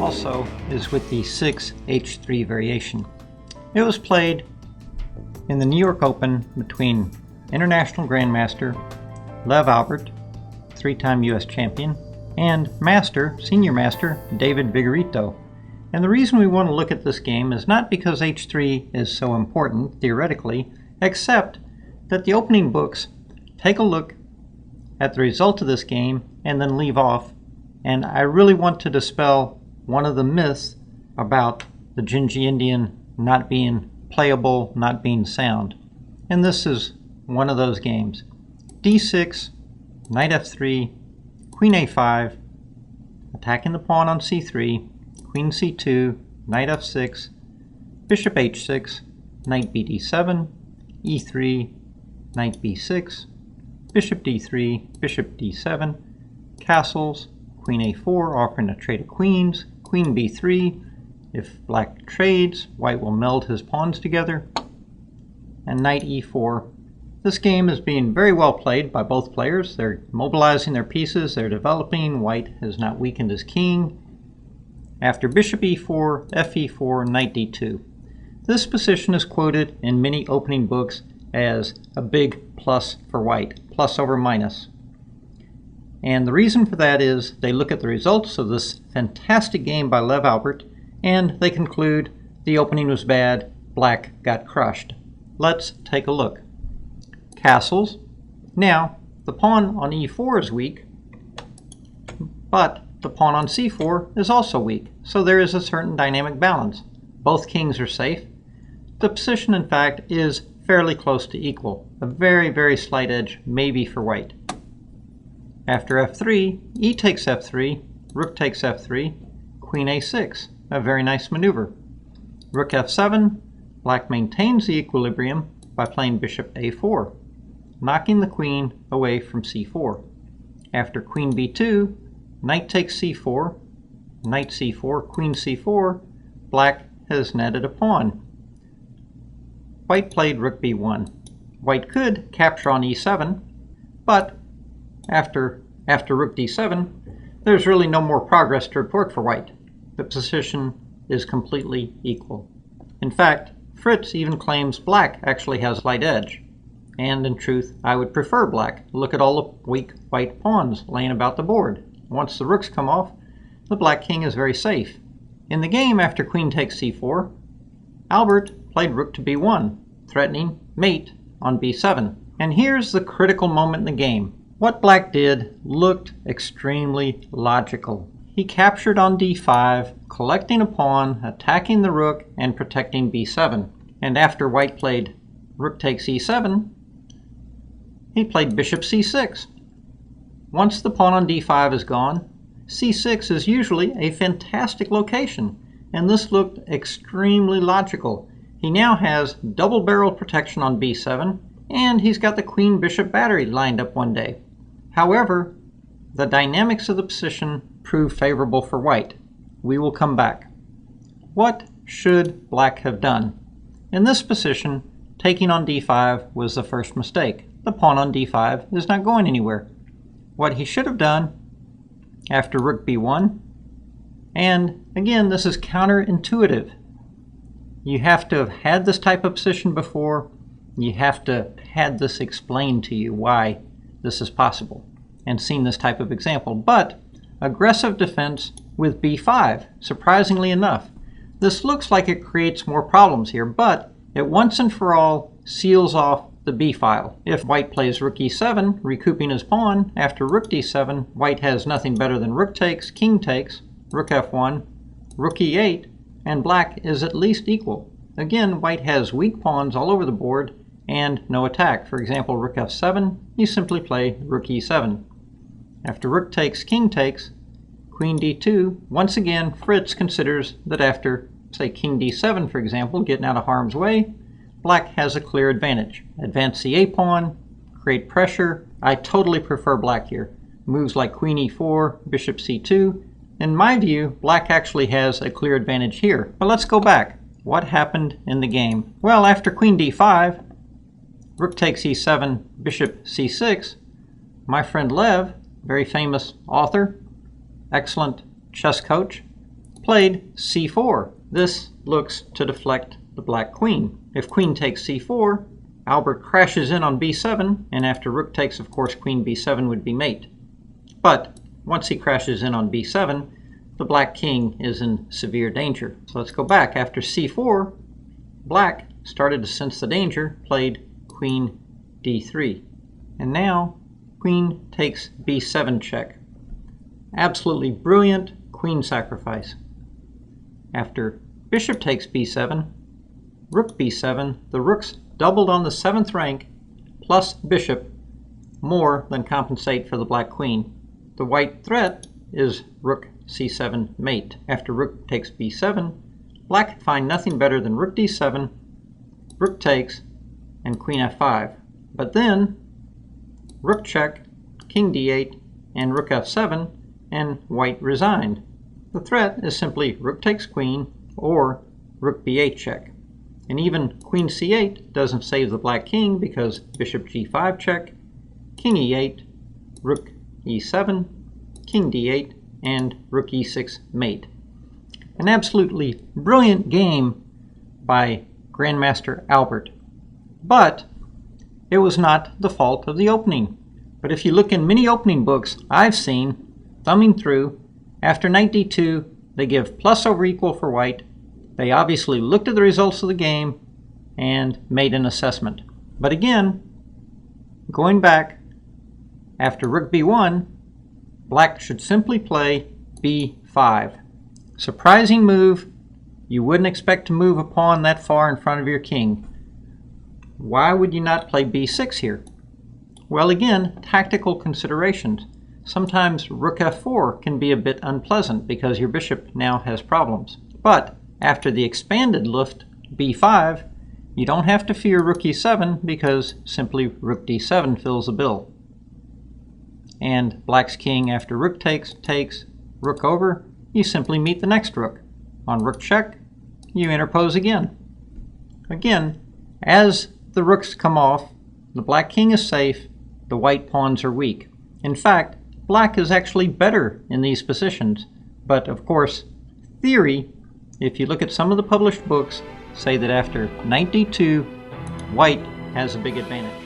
also is with the 6H3 variation. It was played in the New York Open between International Grandmaster Lev Alburt, three-time U.S. champion, and Senior Master David Vigorito. And the reason we want to look at this game is not because H3 is so important, theoretically, except that the opening books take a look at the result of this game and then leave off. And I really want to dispel one of the myths about the Dzindzi Indian not being playable, not being sound. And this is one of those games. D6, knight f3, queen a5, attacking the pawn on c3, queen c2, knight f6, bishop h6, knight bd7, e3, knight b6, bishop d3, bishop d7, castles, queen a4, offering a trade of queens, queen b3. If black trades, white will meld his pawns together, and knight e4. This game is being very well played by both players. They're mobilizing their pieces, they're developing. White has not weakened his king. After bishop e4, fe4, knight d2. This position is quoted in many opening books as a big plus for white, plus over minus. And the reason for that is they look at the results of this fantastic game by Lev Alburt and they conclude the opening was bad, black got crushed. Let's take a look. Castles. Now, the pawn on e4 is weak, but the pawn on c4 is also weak, so there is a certain dynamic balance. Both kings are safe. The position, in fact, is fairly close to equal. A very, very slight edge, maybe for white. After f3, e takes f3, rook takes f3, queen a6, a very nice maneuver. Rook f7, black maintains the equilibrium by playing bishop a4, knocking the queen away from c4. After queen b2, knight takes c4, knight c4, queen c4, black has netted a pawn. White played rook b1. White could capture on e7, but after rook d7, there's really no more progress to report for white. The position is completely equal. In fact, Fritz even claims black actually has a slight edge. And in truth, I would prefer black. Look at all the weak white pawns laying about the board. Once the rooks come off, the black king is very safe. In the game after queen takes c4, Alburt played rook to b1, threatening mate on b7. And here's the critical moment in the game. What black did looked extremely logical. He captured on d5, collecting a pawn, attacking the rook, and protecting b7. And after white played rook takes e7, he played bishop c6. Once the pawn on d5 is gone, c6 is usually a fantastic location, and this looked extremely logical. He now has double-barreled protection on b7, and he's got the queen-bishop battery lined up one day. However, the dynamics of the position prove favorable for white. We will come back. What should black have done? In this position, taking on d5 was the first mistake. The pawn on d5 is not going anywhere. What he should have done after rook b1, and again, this is counterintuitive. You have to have had this type of position before. You have to have had this explained to you why this is possible and seen this type of example. But aggressive defense with b5, surprisingly enough. This looks like it creates more problems here, but it once and for all seals off the b file. If white plays rook e7, recouping his pawn, after rook d7, white has nothing better than rook takes, king takes, rook f1, rook e8, and black is at least equal. Again, white has weak pawns all over the board and no attack. For example, rook f7, you simply play rook e7. After rook takes, king takes, queen d2, once again, Fritz considers that after, say, king d7, for example, getting out of harm's way, black has a clear advantage. Advance the a pawn, create pressure. I totally prefer black here. Moves like queen e4, bishop c2. In my view, black actually has a clear advantage here. But let's go back. What happened in the game? Well, after queen d5, rook takes e7, bishop c6, my friend Lev, very famous author, excellent chess coach, played c4. This looks to deflect the black queen. If queen takes c4, Alburt crashes in on b7, and after rook takes, of course, queen b7 would be mate. But once he crashes in on b7, the black king is in severe danger. So let's go back. After c4, black started to sense the danger, played queen d3. And now queen takes b7 check. Absolutely brilliant queen sacrifice. After bishop takes b7, rook b7, the rooks doubled on the 7th rank plus bishop more than compensate for the black queen. The white threat is rook c7 mate. After rook takes b7, black can find nothing better than rook d7, rook takes, and queen f5. But then rook check, king d8, and rook f7, and white resigned. The threat is simply rook takes queen or rook b8 check. And even queen c8 doesn't save the black king because bishop g5 check, king e8, rook e7, king d8, and rook e6 mate. An absolutely brilliant game by Grandmaster Alburt. But it was not the fault of the opening. But if you look in many opening books I've seen, thumbing through, after knight d2, they give plus over equal for white. They obviously looked at the results of the game and made an assessment. But again, going back, after rook b1, black should simply play b5. Surprising move. You wouldn't expect to move a pawn that far in front of your king. Why would you not play b6 here? Well, again, tactical considerations. Sometimes rook f4 can be a bit unpleasant because your bishop now has problems. But after the expanded lift b5, you don't have to fear rook e7 because simply rook d7 fills the bill. And black's king, after rook takes, rook over, you simply meet the next rook. On rook check, you interpose again. Again, as the rooks come off, the black king is safe, the white pawns are weak. In fact, black is actually better in these positions. But of course, theory, if you look at some of the published books, say that after knight d2, white has a big advantage.